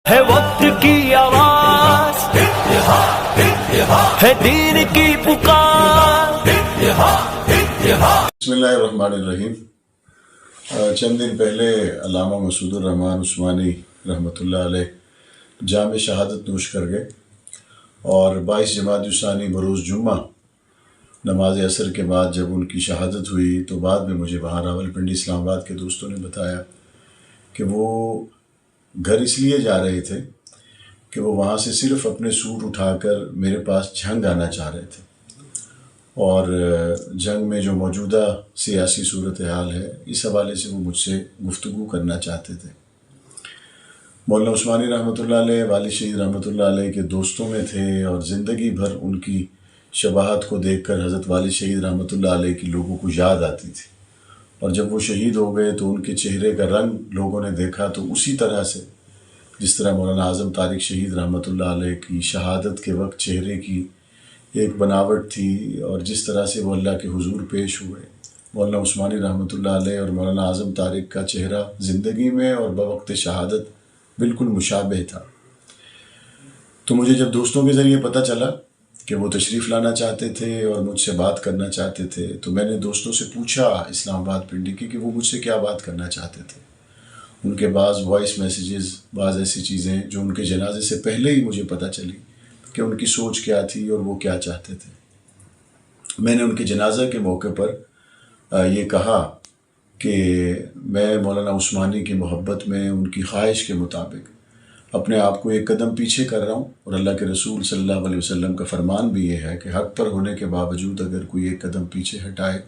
ہے وقت کی آواز، ہے دین کی پکار۔ بسم اللہ الرحمن الرحیم۔ چند دن پہلے علامہ مسعود الرحمان عثمانی رحمۃ اللہ علیہ جام شہادت نوش کر گئے، اور 22 جمادی الثانی بروز جمعہ نماز عصر کے بعد جب ان کی شہادت ہوئی تو بعد میں مجھے وہاں راولپنڈی اسلام آباد کے دوستوں نے بتایا کہ وہ گھر اس لیے جا رہے تھے کہ وہ وہاں سے صرف اپنے سوٹ اٹھا کر میرے پاس جھنگ آنا چاہ رہے تھے، اور جنگ میں جو موجودہ سیاسی صورتحال ہے اس حوالے سے وہ مجھ سے گفتگو کرنا چاہتے تھے۔ مولانا عثمانی رحمۃ اللہ علیہ والد شہید رحمۃ اللہ علیہ کے دوستوں میں تھے، اور زندگی بھر ان کی شباہت کو دیکھ کر حضرت والد شہید رحمۃ اللہ علیہ کی لوگوں کو یاد آتی تھی، اور جب وہ شہید ہو گئے تو ان کے چہرے کا رنگ لوگوں نے دیکھا تو اسی طرح سے جس طرح مولانا اعظم طارق شہید رحمۃ اللہ علیہ کی شہادت کے وقت چہرے کی ایک بناوٹ تھی، اور جس طرح سے وہ اللہ کے حضور پیش ہوئے، مولانا عثمانی رحمۃ اللہ علیہ اور مولانا اعظم طارق کا چہرہ زندگی میں اور بوقت شہادت بالکل مشابہ تھا۔ تو مجھے جب دوستوں کے ذریعے پتہ چلا کہ وہ تشریف لانا چاہتے تھے اور مجھ سے بات کرنا چاہتے تھے، تو میں نے دوستوں سے پوچھا اسلام آباد پنڈی کی کہ وہ مجھ سے کیا بات کرنا چاہتے تھے۔ ان کے بعض وائس میسیجز، بعض ایسی چیزیں جو ان کے جنازے سے پہلے ہی مجھے پتہ چلی کہ ان کی سوچ کیا تھی اور وہ کیا چاہتے تھے۔ میں نے ان کے جنازہ کے موقع پر یہ کہا کہ میں مولانا عثمانی کی محبت میں ان کی خواہش کے مطابق اپنے آپ کو ایک قدم پیچھے کر رہا ہوں، اور اللہ کے رسول صلی اللہ علیہ وسلم کا فرمان بھی یہ ہے کہ حق پر ہونے کے باوجود اگر کوئی ایک قدم پیچھے ہٹائے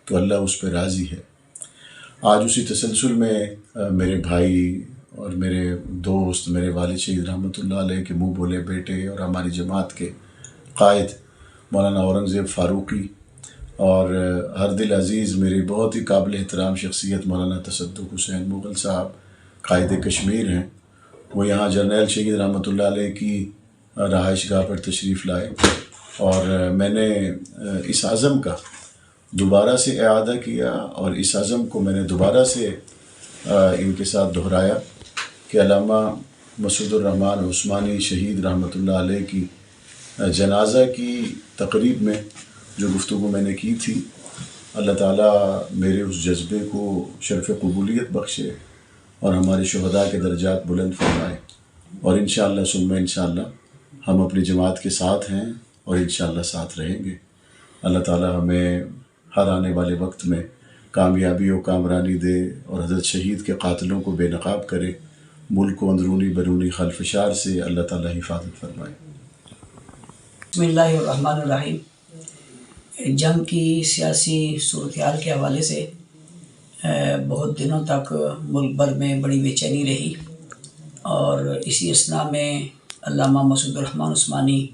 تو اللہ اس پہ راضی ہے۔ آج اسی تسلسل میں میرے بھائی اور میرے دوست، میرے والد شہید رحمۃ اللہ علیہ کے منہ بولے بیٹے اور ہماری جماعت کے قائد مولانا اورنگزیب فاروقی، اور ہر دل عزیز میری بہت ہی قابل احترام شخصیت مولانا تصدق حسین مغل صاحب قائد کشمیر ہیں، وہ یہاں جرنیل شہید رحمۃ اللہ علیہ کی رہائش گاہ پر تشریف لائے، اور میں نے اس عزم کا دوبارہ سے اعادہ کیا، اور اس عزم کو میں نے دوبارہ سے ان کے ساتھ دہرایا کہ علامہ مسعود الرحمان عثمانی شہید رحمۃ اللہ علیہ کی جنازہ کی تقریب میں جو گفتگو میں نے کی تھی، اللہ تعالیٰ میرے اس جذبے کو شرف قبولیت بخشے اور ہمارے شہداء کے درجات بلند فرمائے، اور انشاءاللہ ثم انشاءاللہ ہم اپنی جماعت کے ساتھ ہیں اور انشاءاللہ ساتھ رہیں گے۔ اللہ تعالیٰ ہمیں ہر آنے والے وقت میں کامیابی و کامرانی دے، اور حضرت شہید کے قاتلوں کو بے نقاب کرے، ملک کو اندرونی بیرونی خلفشار سے اللہ تعالیٰ حفاظت فرمائے۔ بسم اللہ الرحمن الرحیم۔ جنگ کی سیاسی صورتحال کے حوالے سے بہت دنوں تک ملک بھر میں بڑی بے چینی رہی، اور اسی اثناء میں علامہ مسعود الرحمان عثمانی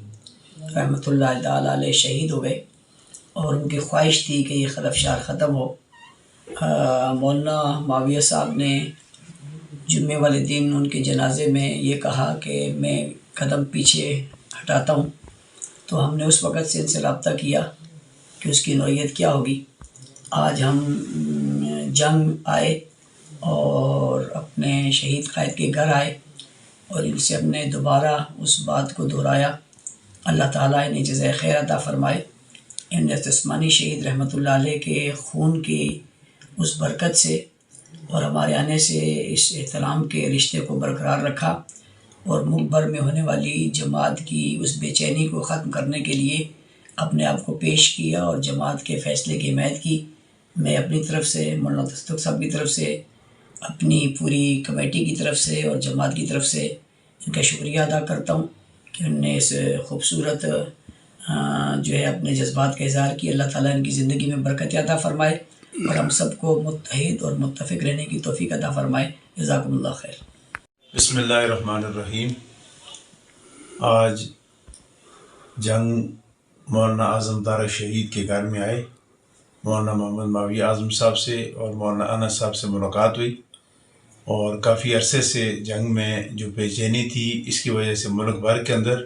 رحمۃ اللہ تعالیٰ علیہ شہید ہو گئے، اور ان کی خواہش تھی کہ یہ خلفشار ختم ہو۔ مولانا معاویہ صاحب نے جمعے والے دن ان کے جنازے میں یہ کہا کہ میں قدم پیچھے ہٹاتا ہوں، تو ہم نے اس وقت سے ان سے رابطہ کیا کہ اس کی نوعیت کیا ہوگی۔ آج ہم جنگ آئے اور اپنے شہید قائد کے گھر آئے، اور ان سے ہم نے دوبارہ اس بات کو دہرایا۔ اللہ تعالیٰ انہیں جزائے خیر عطا فرمائے۔ ان عثمانی شہید رحمۃ اللہ علیہ کے خون کی اس برکت سے اور ہمارے آنے سے اس احترام کے رشتے کو برقرار رکھا، اور ملک بھر میں ہونے والی جماعت کی اس بے چینی کو ختم کرنے کے لیے اپنے آپ کو پیش کیا اور جماعت کے فیصلے کی حمایت کی۔ میں اپنی طرف سے، مولانا تصدق صاحب کی طرف سے، اپنی پوری کمیٹی کی طرف سے اور جماعت کی طرف سے ان کا شکریہ ادا کرتا ہوں کہ انہوں نے اس خوبصورت جو ہے اپنے جذبات کا اظہار کیا۔ اللہ تعالیٰ ان کی زندگی میں برکت عطا فرمائے، اور ہم سب کو متحد اور متفق رہنے کی توفیق عطا فرمائے۔ جزاکم اللہ خیر۔ بسم اللہ الرحمن الرحیم۔ آج جنگ مولانا اعظم طارق شہید کے گھر میں آئے، مولانا محمد معاویہ اعظم صاحب سے اور مولانا انس صاحب سے ملاقات ہوئی، اور کافی عرصے سے جنگ میں جو بے چینی تھی اس کی وجہ سے ملک بھر کے اندر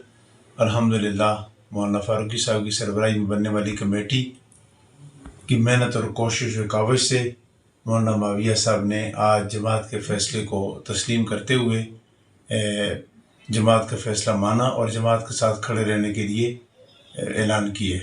الحمدللہ مولانا فاروقی صاحب کی سربراہی میں بننے والی کمیٹی کی محنت اور کوشش و کاوش سے مولانا معاویہ صاحب نے آج جماعت کے فیصلے کو تسلیم کرتے ہوئے جماعت کا فیصلہ مانا اور جماعت کے ساتھ کھڑے رہنے کے لیے اعلان کیے.